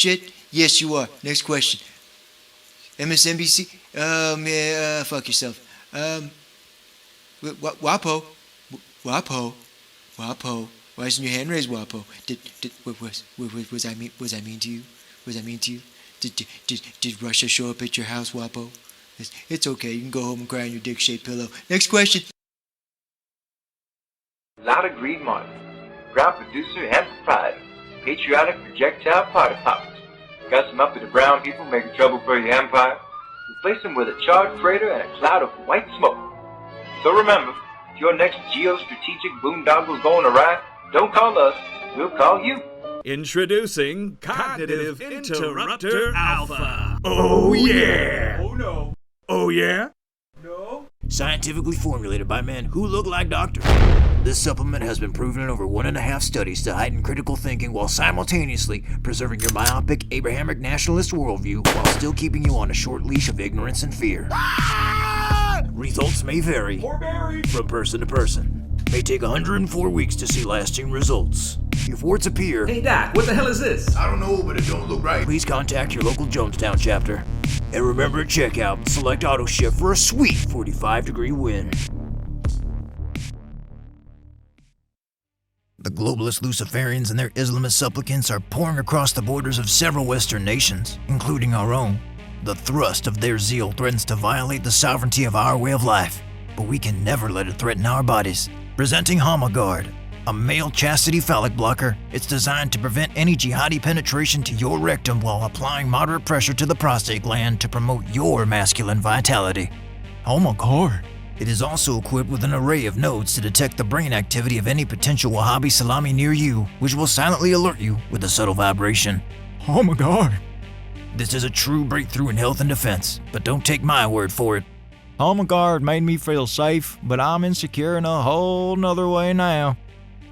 Shit? Yes, you are. Next question. MSNBC? Oh, man, fuck yourself. Wapo? Wapo? Wapo? Why isn't your hand raised, Wapo? Was I mean to you? Was I mean to you? Did Russia show up at your house, Wapo? It's okay. You can go home and cry on your dick-shaped pillow. Next question. Lot of Green Martin, proud producer and proprietor, patriotic projectile party poppers. Got some uppity brown people making trouble for your empire. Replace them with a charred freighter and a cloud of white smoke. So remember, if your next geostrategic boondoggle's going awry, don't call us, we'll call you. Introducing Cognitive Interrupter Alpha. Oh yeah! Oh no. Oh yeah? No. Scientifically formulated by men who look like doctors. This supplement has been proven in over 1.5 studies to heighten critical thinking while simultaneously preserving your myopic Abrahamic nationalist worldview while still keeping you on a short leash of ignorance and fear. Results may vary from person to person. May take 104 weeks to see lasting results. If warts appear... Hey Doc, what the hell is this? I don't know, but it don't look right. Please contact your local Jonestown chapter. And remember to check out Select Auto Shift for a sweet 45-degree win. The globalist Luciferians and their Islamist supplicants are pouring across the borders of several Western nations, including our own. The thrust of their zeal threatens to violate the sovereignty of our way of life, but we can never let it threaten our bodies. Presenting Homogard, a male chastity phallic blocker. It's designed to prevent any jihadi penetration to your rectum while applying moderate pressure to the prostate gland to promote your masculine vitality. Homogard. It is also equipped with an array of nodes to detect the brain activity of any potential Wahhabi salami near you, which will silently alert you with a subtle vibration. Homogard. This is a true breakthrough in health and defense, but don't take my word for it. Homogard made me feel safe, but I'm insecure in a whole nother way now.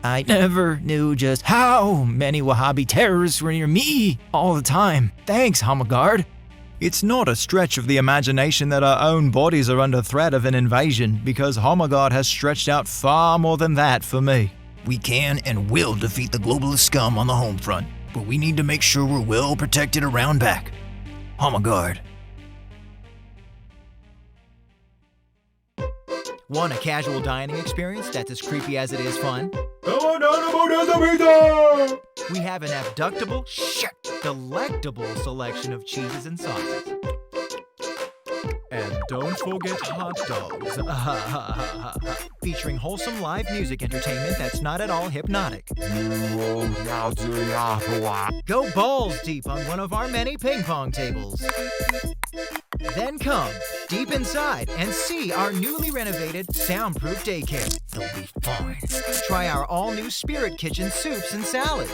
I never knew just how many Wahhabi terrorists were near me all the time. Thanks, Homogard. It's not a stretch of the imagination that our own bodies are under threat of an invasion, because Homogard has stretched out far more than that for me. We can and will defeat the globalist scum on the home front, but we need to make sure we're well protected around back. Homogard. Want a casual dining experience that's as creepy as it is fun? Come on down to Odysee Pizza! We have an abductable, delectable selection of cheeses and sauces. And don't forget hot dogs. Featuring wholesome live music entertainment that's not at all hypnotic. Go balls deep on one of our many ping pong tables. Then come deep inside and see our newly renovated soundproof daycare. They'll be fine. Try our all-new Spirit Kitchen soups and salads.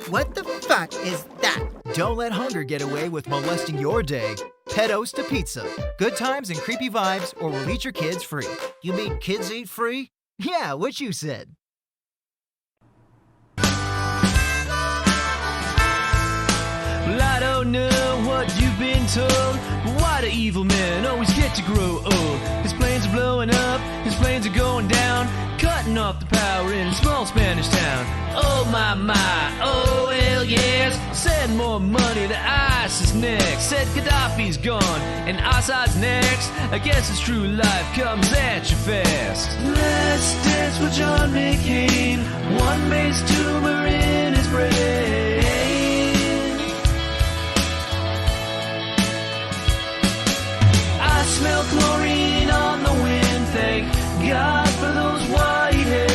What the fuck is that? Don't let hunger get away with molesting your day. Pedos to pizza. Good times and creepy vibes, or we'll eat your kids free. You mean kids eat free? Yeah, what you said. Well, I don't know what you've been told, but why do evil men always get to grow old? His planes are blowing up, his planes are going down, cutting off the power in a small Spanish town. Oh my, oh hell yes, send more money to ISIS next. Said Gaddafi's gone and Assad's next. I guess it's true life comes at you fast. Let's dance with John McCain, one base tumor in his brain. I smell chlorine on the wind, thank God for those white helmets.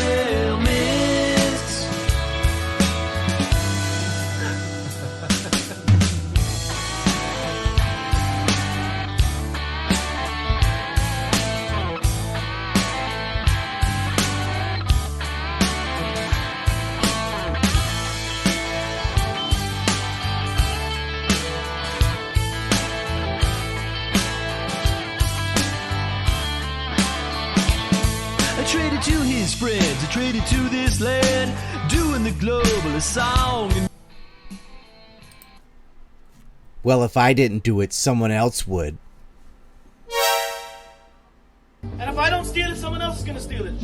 I traded to his friends, I traded to this land, doing the globalist song. Well, if I didn't do it, someone else would. And if I don't steal it, someone else is gonna steal it.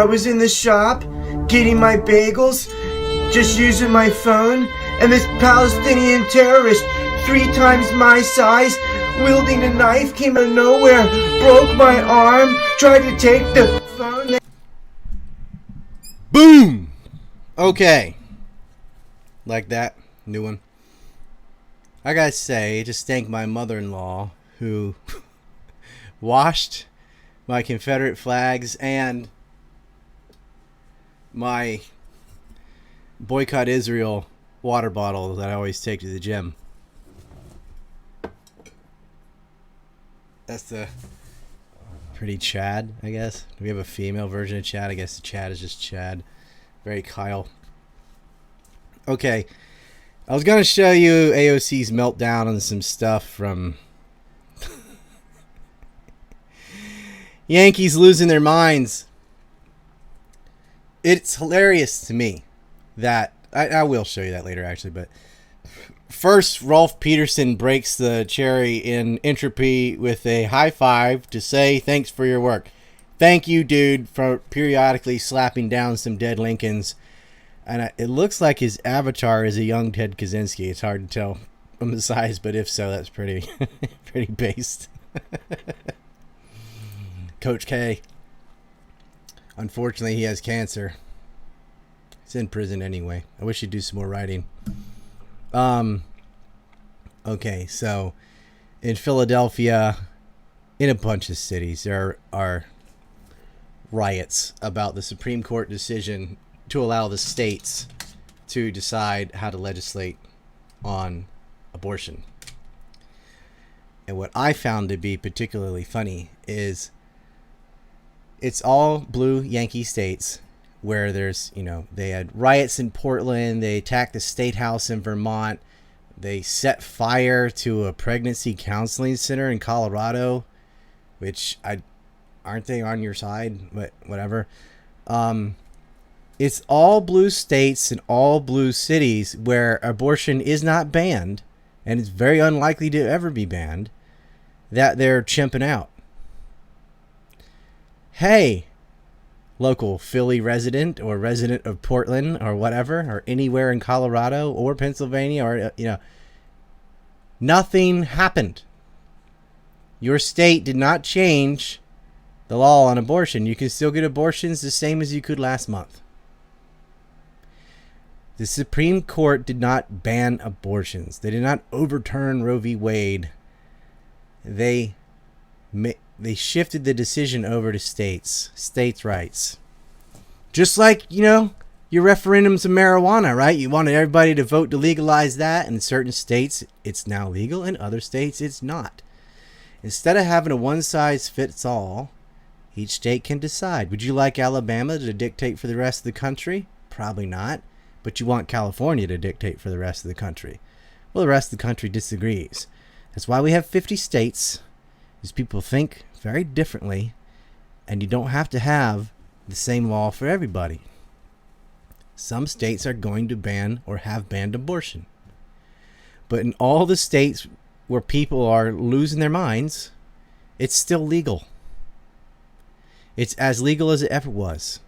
I was in the shop getting my bagels, just using my phone, and this Palestinian terrorist, 3 times my size, wielding a knife, came out of nowhere, broke my arm, tried to take the phone. Boom! Okay. Like that. New one. I gotta say, just thank my mother-in-law who washed my Confederate flags and my Boycott Israel water bottle that I always take to the gym. That's the pretty Chad, I guess. Do we have a female version of Chad? I guess the Chad is just Chad. Very Kyle. Okay. I was going to show you AOC's meltdown on some stuff from Yankees losing their minds. It's hilarious to me that I will show you that later, actually. But first, Rolf Peterson breaks the cherry in entropy with a high five to say thanks for your work. Thank you, dude, for periodically slapping down some dead Lincolns. And it looks like his avatar is a young Ted Kaczynski. It's hard to tell from the size, but if so, that's pretty pretty based. Coach K. Unfortunately, he has cancer. He's in prison anyway. I wish he'd do some more writing. Okay, so in Philadelphia, in a bunch of cities, there are riots about the Supreme Court decision to allow the states to decide how to legislate on abortion. And what I found to be particularly funny is it's all blue Yankee states where there's, they had riots in Portland, they attacked the State House in Vermont, they set fire to a pregnancy counseling center in Colorado, which aren't they on your side? But whatever. It's all blue states and all blue cities where abortion is not banned, and it's very unlikely to ever be banned, that they're chimping out. Hey, local Philly resident or resident of Portland or whatever, or anywhere in Colorado or Pennsylvania, or, nothing happened. Your state did not change the law on abortion. You can still get abortions the same as you could last month. The Supreme Court did not ban abortions. They did not overturn Roe v. Wade. They shifted the decision over to states' rights. Just like, your referendums of marijuana, right? You wanted everybody to vote to legalize that. In certain states, it's now legal. In other states, it's not. Instead of having a one-size-fits-all, each state can decide. Would you like Alabama to dictate for the rest of the country? Probably not. But you want California to dictate for the rest of the country. Well, the rest of the country disagrees. That's why we have 50 states, because people think very differently, and you don't have to have the same law for everybody. Some states are going to ban or have banned abortion. But in all the states where people are losing their minds, it's still legal. It's as legal as it ever was.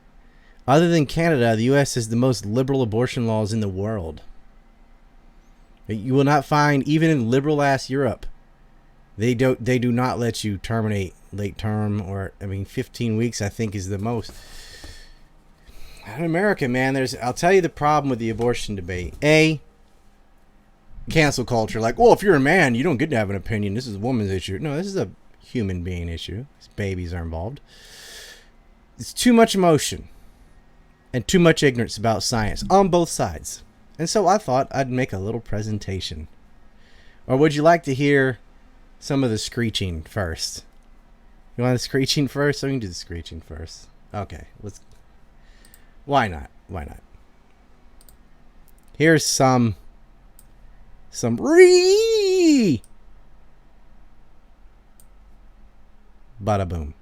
Other than Canada, the U.S. has the most liberal abortion laws in the world. You will not find, even in liberal-ass Europe, they do not let you terminate late term, or 15 weeks I think is the most. In America, man, I'll tell you the problem with the abortion debate. Cancel culture, like, well, if you're a man, you don't get to have an opinion. This is a woman's issue. No, this is a human being issue. Babies are involved. It's too much emotion and too much ignorance about science on both sides. And so I thought I'd make a little presentation. Or would you like to hear some of the screeching first? You want the screeching first? Or we can do the screeching first. Okay, why not? Here's some bada boom.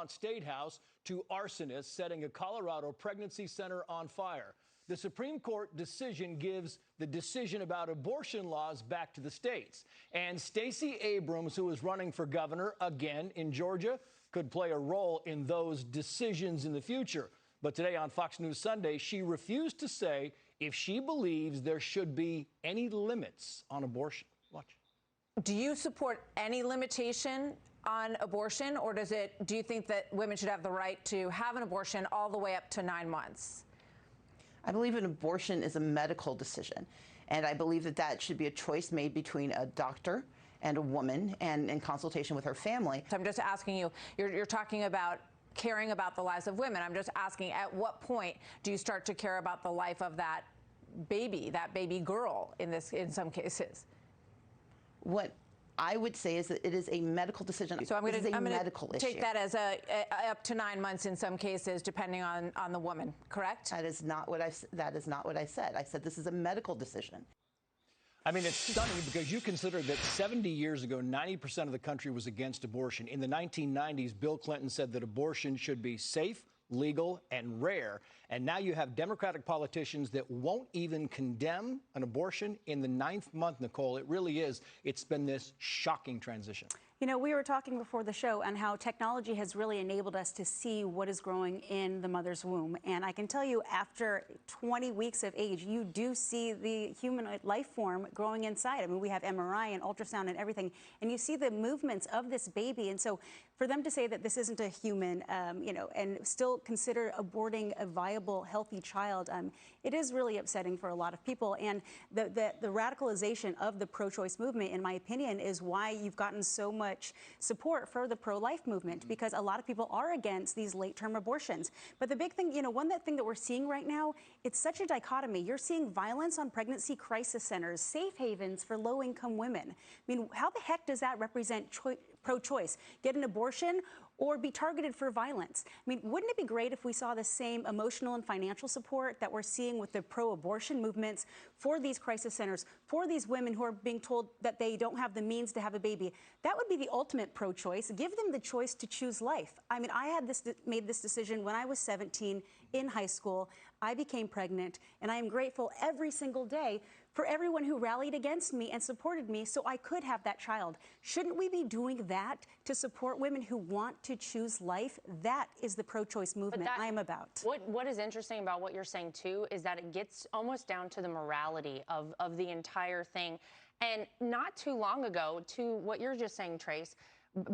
State House to arsonists setting a Colorado pregnancy center on fire. The Supreme Court decision gives the decision about abortion laws back to the states. And Stacey Abrams, who is running for governor again in Georgia, could play a role in those decisions in the future. But today on Fox News Sunday, she refused to say if she believes there should be any limits on abortion. Watch. Do you support any limitation on abortion, or do you think that women should have the right to have an abortion all the way up to 9 months? I believe an abortion is a medical decision, and I believe that should be a choice made between a doctor and a woman and in consultation with her family. So I'm just asking you, you're talking about caring about the lives of women. I'm just asking, at what point do you start to care about the life of that baby girl in some cases? What I would say is that it is a medical decision. So I'm going to take issue. that as up to 9 months in some cases, depending on the woman. Correct? That is not what I said. I said this is a medical decision. I mean, it's stunning because you consider that 70 years ago, 90% of the country was against abortion. In the 1990s, Bill Clinton said that abortion should be safe, legal, and rare. And now you have Democratic politicians that won't even condemn an abortion in the 9th month, Nicole. It really is. It's been this shocking transition. You know, we were talking before the show on how technology has really enabled us to see what is growing in the mother's womb. And I can tell you, after 20 weeks of age, you do see the human life form growing inside. I mean, we have MRI and ultrasound and everything, and you see the movements of this baby. And so for them to say that this isn't a human, and still consider aborting a viable, healthy child, it is really upsetting for a lot of people. And the radicalization of the pro-choice movement, in my opinion, is why you've gotten so much support for the pro-life movement, because a lot of people are against these late-term abortions. But the big thing, one thing that we're seeing right now, it's such a dichotomy. You're seeing violence on pregnancy crisis centers, safe havens for low-income women. I mean, how the heck does that represent pro-choice? Get an abortion or be targeted for violence? I mean, wouldn't it be great if we saw the same emotional and financial support that we're seeing with the pro-abortion movements for these crisis centers, for these women who are being told that they don't have the means to have a baby? That would be the ultimate pro-choice. Give them the choice to choose life. I mean, I had made this decision when I was 17 in high school. I became pregnant, and I am grateful every single day for everyone who rallied against me and supported me so I could have that child. Shouldn't we be doing that to support women who want to choose life? That is the pro-choice movement I am about. What is interesting about what you're saying, too, is that it gets almost down to the morality of the entire thing. And not too long ago, to what you're just saying, Trace,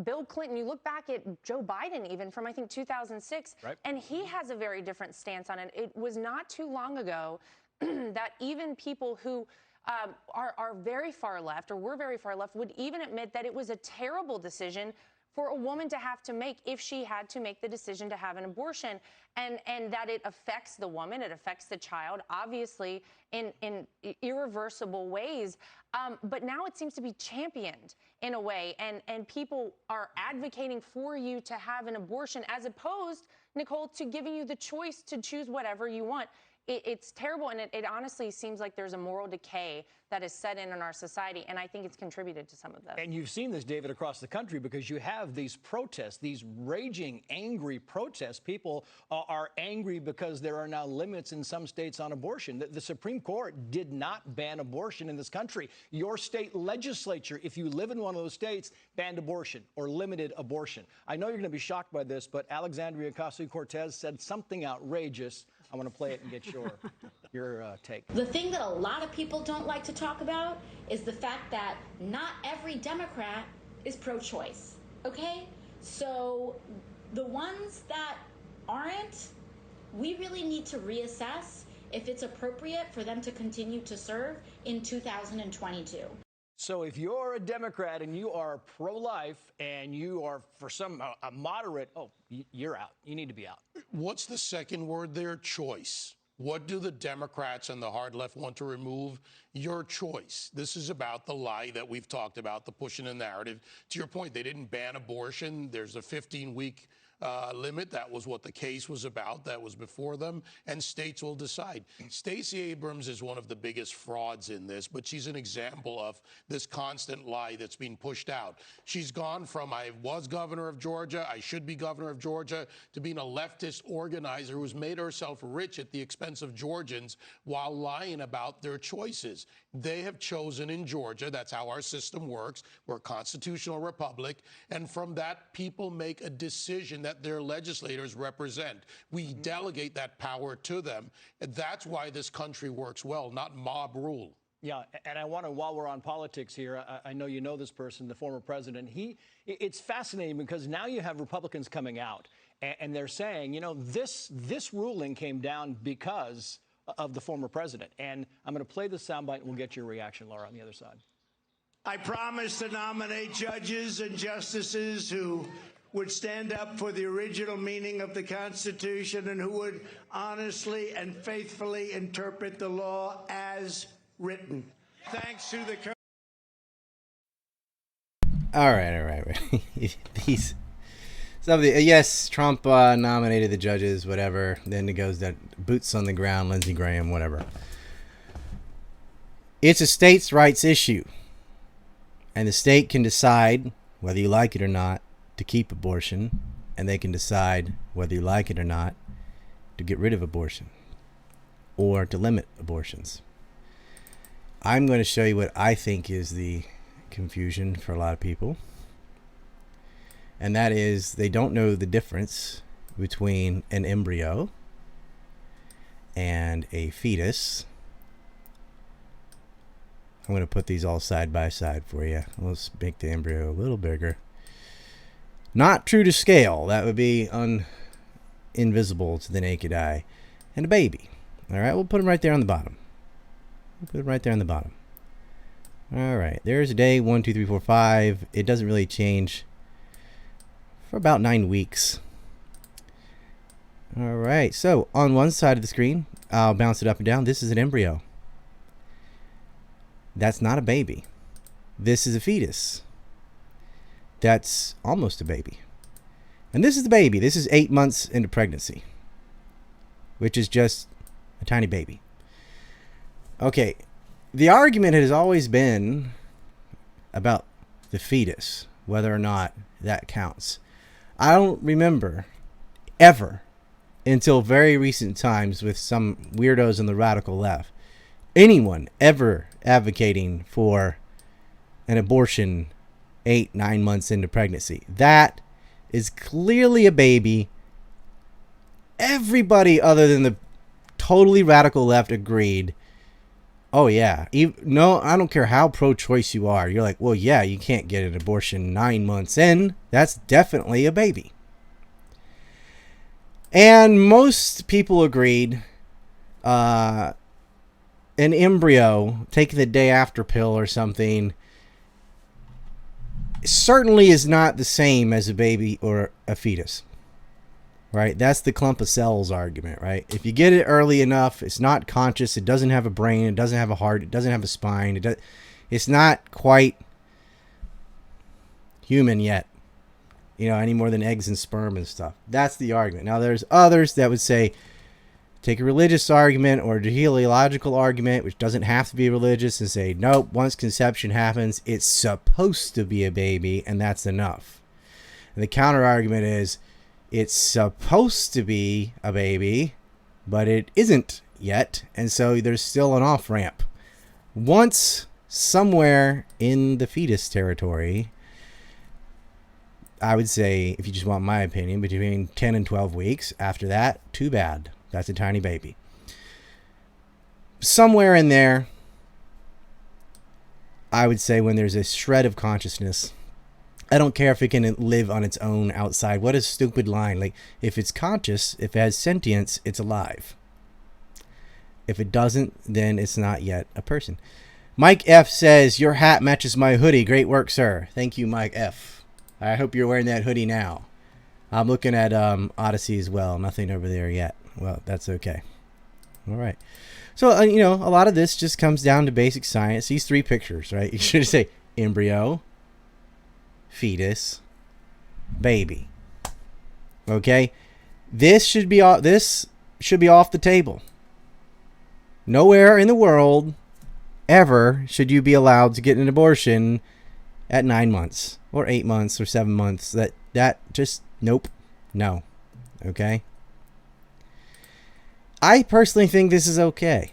Bill Clinton, you look back at Joe Biden even from, I think, 2006, right, and he has a very different stance on it. It was not too long ago that even people who are very far left or were very far left would even admit that it was a terrible decision for a woman to have to make if she had to make the decision to have an abortion, and that it affects the woman, it affects the child, obviously in irreversible ways. But now it seems to be championed in a way, and people are advocating for you to have an abortion as opposed, Nicole, to giving you the choice to choose whatever you want. It's terrible, and it honestly seems like there's a moral decay that is set in our society, and I think it's contributed to some of this. And you've seen this, David, across the country, because you have these protests, these raging, angry protests. People are angry because there are now limits in some states on abortion. The Supreme Court did not ban abortion in this country. Your state legislature, if you live in one of those states, banned abortion or limited abortion. I know you're going to be shocked by this, but Alexandria Ocasio-Cortez said something outrageous. I want to play it and get your take. The thing that a lot of people don't like to talk about is the fact that not every Democrat is pro-choice, okay? So the ones that aren't, we really need to reassess if it's appropriate for them to continue to serve in 2022. So if you're a Democrat and you are pro-life and you are for a moderate, you're out. You need to be out. What's the second word there? Choice. What do the Democrats and the hard left want to remove? Your choice. This is about the lie that we've talked about, the pushing the narrative. To your point, they didn't ban abortion. There's a 15-week limit. That was what the case was about. That was before them, and states will decide. Stacey Abrams is one of the biggest frauds in this, but she's an example of this constant lie that's being pushed out. She's gone from I was governor of Georgia, I should be governor of Georgia, to being a leftist organizer who's made herself rich at the expense of Georgians while lying about their choices. They have chosen in Georgia, that's how our system works, we're a constitutional republic, and from that, people make a decision that their legislators represent. We delegate that power to them, and that's why this country works well, not mob rule. Yeah, and I want to, while we're on politics here, I know you know this person, the former president. It's fascinating because now you have Republicans coming out, and they're saying, you know, this ruling came down because of the former president. And I'm going to play the soundbite, and we'll get your reaction, Laura, on the other side. I promise to nominate judges and justices who would stand up for the original meaning of the Constitution and who would honestly and faithfully interpret the law as written. Thanks to the... All right. Yes, Trump nominated the judges, whatever. Then it goes that boots on the ground, Lindsey Graham, whatever. It's a states' rights issue. And the state can decide, whether you like it or not, to keep abortion. And they can decide, whether you like it or not, to get rid of abortion. Or to limit abortions. I'm going to show you what I think is the confusion for a lot of people. And that is they don't know the difference between an embryo and a fetus. I'm going to put these all side by side for you. Let's make the embryo a little bigger. Not true to scale. That would be invisible to the naked eye. And a baby. All right, we'll put them right there on the bottom. All right, there's day 1, 2, 3, 4, 5. It doesn't really change for about 9 weeks. All right, so on one side of the screen, I'll bounce it up and down. This is an embryo. That's not a baby. This is a fetus. That's almost a baby. And this is the baby. This is 8 months into pregnancy, which is just a tiny baby. Okay, the argument has always been about the fetus, whether or not that counts. I don't remember ever, until very recent times with some weirdos on the radical left, anyone ever advocating for an abortion 8-9 months into pregnancy. That is clearly a baby. Everybody other than the totally radical left agreed. Oh yeah, no, I don't care how pro-choice you are. You're like, well, yeah, you can't get an abortion 9 months in. That's definitely a baby. And most people agreed an embryo, taking the day after pill or something, certainly is not the same as a baby or a fetus. Right? That's the clump of cells argument, right? If you get it early enough, it's not conscious, it doesn't have a brain, it doesn't have a heart, it doesn't have a spine, it's not quite human yet, you know, any more than eggs and sperm and stuff. That's the argument. Now, there's others that would say, take a religious argument or a teleological argument, which doesn't have to be religious, and say, nope, once conception happens, it's supposed to be a baby, and that's enough. And the counter argument is, it's supposed to be a baby, but it isn't yet, and so there's still an off-ramp. Once somewhere in the fetus territory, I would say, if you just want my opinion, between 10 and 12 weeks, after that, too bad. That's a tiny baby. Somewhere in there, I would say when there's a shred of consciousness, I don't care if it can live on its own outside. What a stupid line. Like, if it's conscious, if it has sentience, it's alive. If it doesn't, then it's not yet a person. Mike F says, your hat matches my hoodie. Great work, sir. Thank you, Mike F. I hope you're wearing that hoodie now. I'm looking at Odysee as well. Nothing over there yet. Well, that's okay. All right. So, you know, a lot of this just comes down to basic science. These three pictures, right? You should say embryo, fetus, baby. Okay? This should be off the table. Nowhere in the world ever should you be allowed to get an abortion at 9 months or 8 months or 7 months. That just, nope. No. Okay? I personally think this is okay.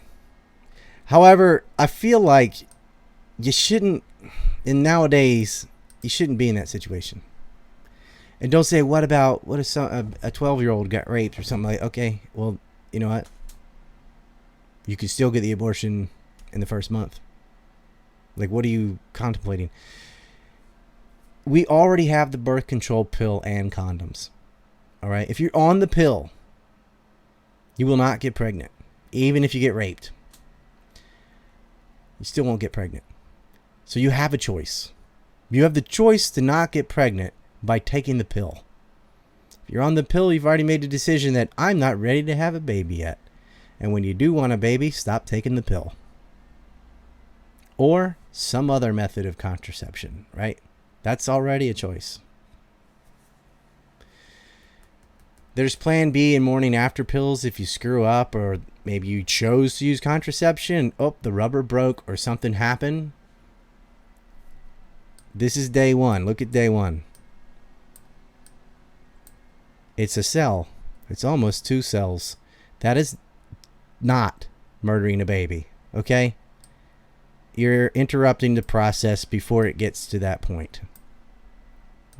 However, I feel like you shouldn't, nowadays, you shouldn't be in that situation. And don't say, what if a 12-year-old got raped or something like, okay, well, you know what? You can still get the abortion in the first month. Like, what are you contemplating? We already have the birth control pill and condoms. All right? If you're on the pill, you will not get pregnant. Even if you get raped. You still won't get pregnant. So you have a choice. You have the choice to not get pregnant by taking the pill. If you're on the pill, you've already made the decision that I'm not ready to have a baby yet. And when you do want a baby, stop taking the pill. Or some other method of contraception, right? That's already a choice. There's plan B and morning after pills if you screw up, or maybe you chose to use contraception. Oh, the rubber broke or something happened. This is day one. Look at day one. It's a cell. It's almost 2 cells. That is not murdering a baby. Okay? You're interrupting the process before it gets to that point.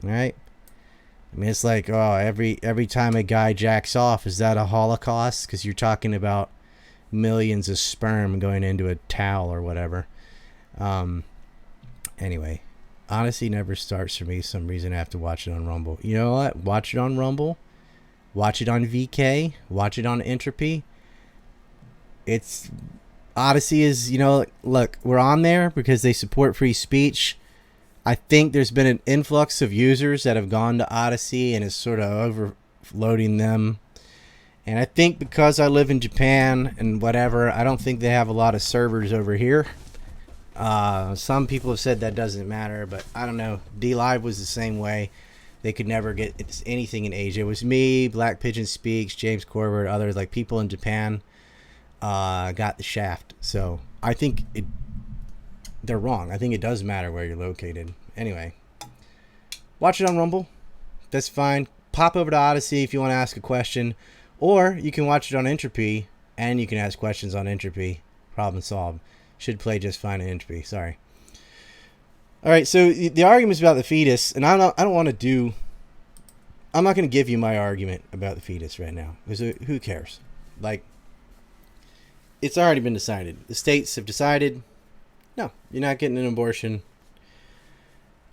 All right? I mean, it's like, oh, every time a guy jacks off, is that a holocaust? Because you're talking about millions of sperm going into a towel or whatever. Anyway, Odysee never starts for me. Some reason I have to watch it on Rumble. You know what? Watch it on Rumble. Watch it on VK. Watch it on Entropy. It's Odysee is, look, we're on there because they support free speech. I think there's been an influx of users that have gone to Odysee and is sort of overloading them. And I think because I live in Japan and whatever, I don't think they have a lot of servers over here. Some people have said that doesn't matter, but I don't know. DLive was the same way. They could never get anything in Asia. It was me, Black Pigeon Speaks, James Corbett, others, like people in Japan got the shaft. So I think they're wrong. I think it does matter where you're located. Anyway, watch it on Rumble. That's fine. Pop over to Odysee if you want to ask a question. Or you can watch it on Entropy, and you can ask questions on Entropy. Problem solved. Should play just fine in Entropy. Sorry. All right, so the argument's about the fetus, and I'm not going to give you my argument about the fetus right now, because who cares? Like, it's already been decided. The states have decided, no, you're not getting an abortion.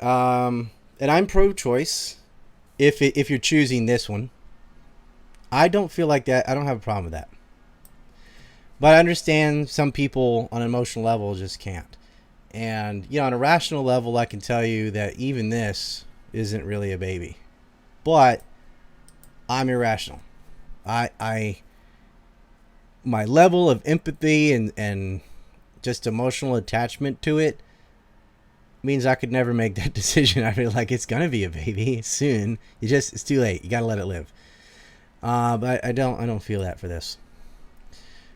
And I'm pro-choice if you're choosing this one. I don't feel like that. I don't have a problem with that. But I understand some people on an emotional level just can't. And, on a rational level, I can tell you that even this isn't really a baby. But I'm irrational. My level of empathy and just emotional attachment to it means I could never make that decision. I feel like it's going to be a baby soon. It's too late. You got to let it live. But I don't feel that for this.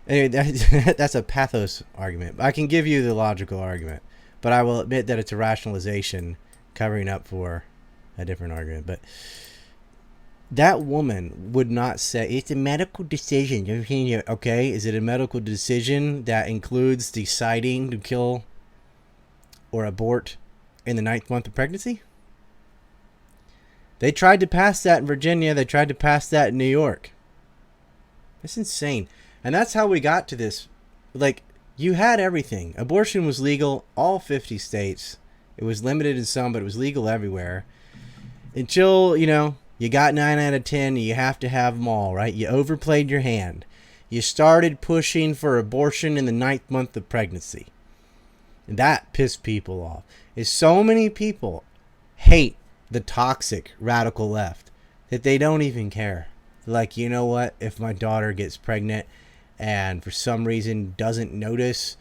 Anyway, that's a pathos argument. I can give you the logical argument, but I will admit that it's a rationalization covering up for a different argument. But that woman would not say it's a medical decision. Okay, is it a medical decision that includes deciding to kill or abort in the 9th month of pregnancy? They tried to pass that in Virginia. They tried to pass that in New York. That's insane. And that's how we got to this. Like, you had everything. Abortion was legal, all 50 states. It was limited in some, but it was legal everywhere. Until, you got 9 out of 10, and you have to have them all, right? You overplayed your hand. You started pushing for abortion in the 9th month of pregnancy. And that pissed people off. Is so many people hate the toxic radical left that they don't even care. Like, you know what? If my daughter gets pregnant and for some reason doesn't notice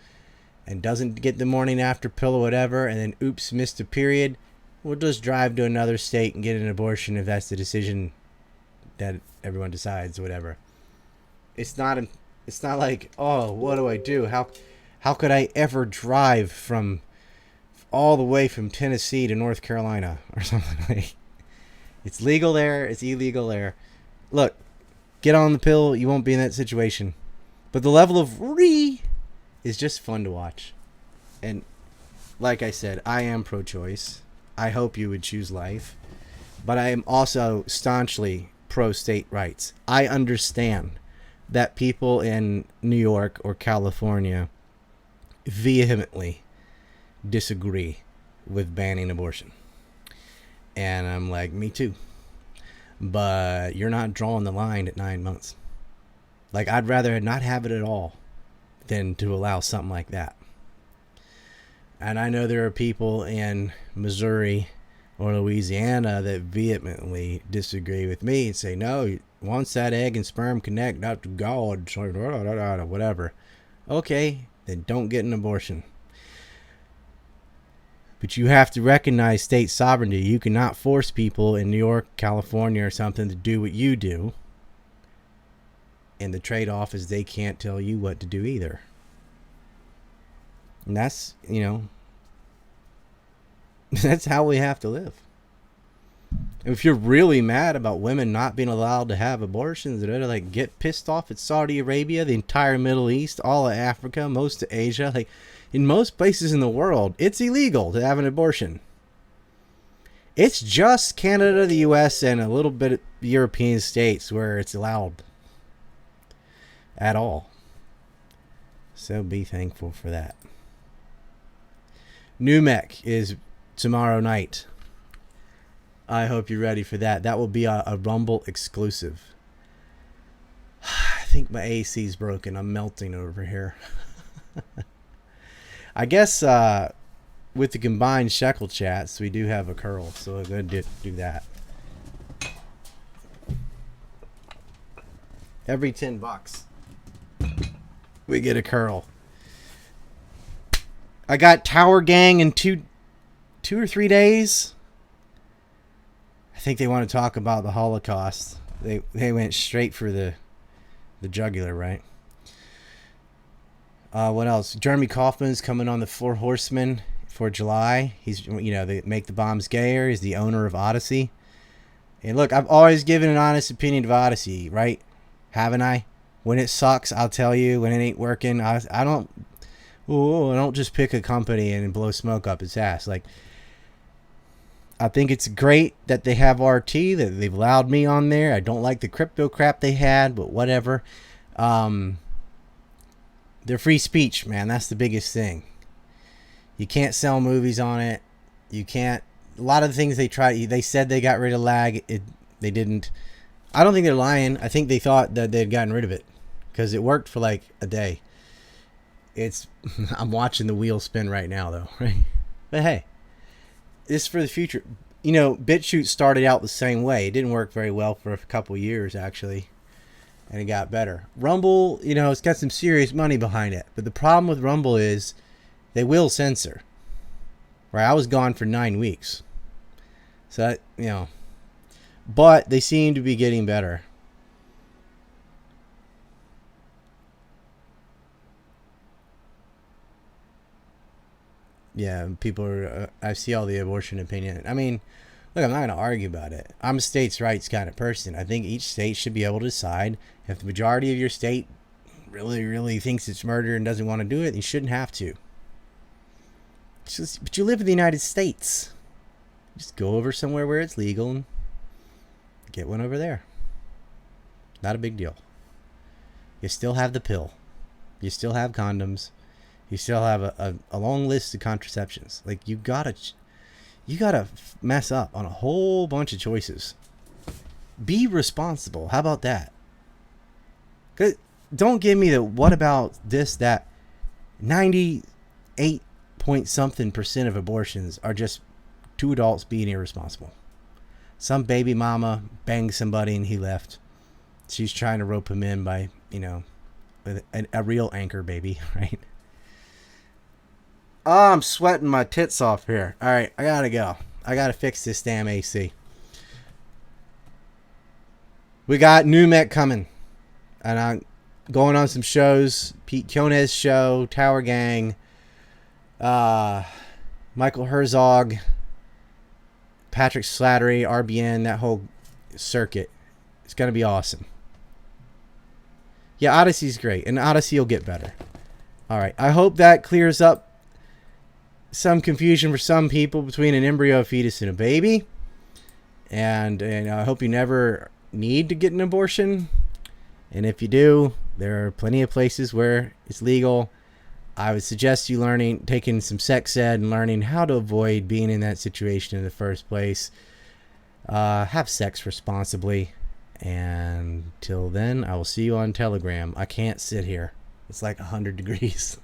and doesn't get the morning after pill or whatever, and then oops, missed a period, we'll just drive to another state and get an abortion if that's the decision that everyone decides, whatever. It's not like, oh, what do I do? How could I ever drive from all the way from Tennessee to North Carolina or something like? It's legal there. It's illegal there. Look, get on the pill. You won't be in that situation. But the level of is just fun to watch. And like I said, I am pro-choice. I hope you would choose life. But I am also staunchly pro-state rights. I understand that people in New York or California vehemently disagree with banning abortion. And I'm like, me too. But you're not drawing the line at 9 months. Like, I'd rather not have it at all than to allow something like that. And I know there are people in Missouri or Louisiana that vehemently disagree with me and say, no, once that egg and sperm connect, not to God, whatever. Okay, then don't get an abortion. But you have to recognize state sovereignty. You cannot force people in New York, California, or something to do what you do. And the trade-off is they can't tell you what to do either. And that's, that's how we have to live. If you're really mad about women not being allowed to have abortions, like, get pissed off at Saudi Arabia, the entire Middle East, all of Africa, most of Asia. Like, in most places in the world, it's illegal to have an abortion. It's just Canada, the U.S., and a little bit of European states where it's allowed at all. So be thankful for that. New Mech is tomorrow night. I hope you're ready for that. That will be a Rumble exclusive. I think my AC's broken. I'm melting over here. I guess with the combined Shekelchats, we do have a curl, so we're going to do that. Every $10, we get a curl. I got Tower Gang in two or 3 days. I think they want to talk about the Holocaust. They went straight for the jugular, right? What else? Jeremy Kaufman's coming on the Four Horsemen for July. He's, they make the bombs gayer. He's the owner of Odysee. And look, I've always given an honest opinion of Odysee, right? Haven't I? When it sucks, I'll tell you. When it ain't working, I don't just pick a company and blow smoke up its ass. Like, I think it's great that they have RT, that they've allowed me on there. I don't like the crypto crap they had, but whatever. They're free speech, man. That's the biggest thing. You can't sell movies on it. You can't. A lot of the things they tried, they said they got rid of lag. They didn't. I don't think they're lying. I think they thought that they'd gotten rid of it because it worked for like a day. I'm watching the wheel spin right now, though. Right? But hey, this is for the future. Bitchute started out the same way. It didn't work very well for a couple years, actually. And it got better. Rumble, it's got some serious money behind it. But the problem with Rumble is they will censor. Right? I was gone for 9 weeks. So, but they seem to be getting better. Yeah, people are, I see all the abortion opinion. I mean, look, I'm not going to argue about it. I'm a states' rights kind of person. I think each state should be able to decide. If the majority of your state really, really thinks it's murder and doesn't want to do it, you shouldn't have to. But you live in the United States. Just go over somewhere where it's legal and get one over there. Not a big deal. You still have the pill. You still have condoms. You still have a long list of contraceptions. Like, you gotta mess up on a whole bunch of choices. Be responsible. How about that? 'Cause don't give me the what about this, that. 98 point something % of abortions are just two adults being irresponsible. Some baby mama banged somebody and he left. She's trying to rope him in by, with a real anchor baby, right? Oh, I'm sweating my tits off here. All right, I gotta go. I gotta fix this damn AC. We got New Met coming. And I'm going on some shows. Pete Kionez's show, Tower Gang, Michael Herzog, Patrick Slattery, RBN, that whole circuit. It's going to be awesome. Yeah, Odysee's great. And Odysee will get better. All right. I hope that clears up some confusion for some people between an embryo, a fetus, and a baby. And I hope you never need to get an abortion. And if you do, there are plenty of places where it's legal. I would suggest you taking some sex ed and learning how to avoid being in that situation in the first place. Have sex responsibly. And till then, I will see you on Telegram. I can't sit here. It's like 100 degrees.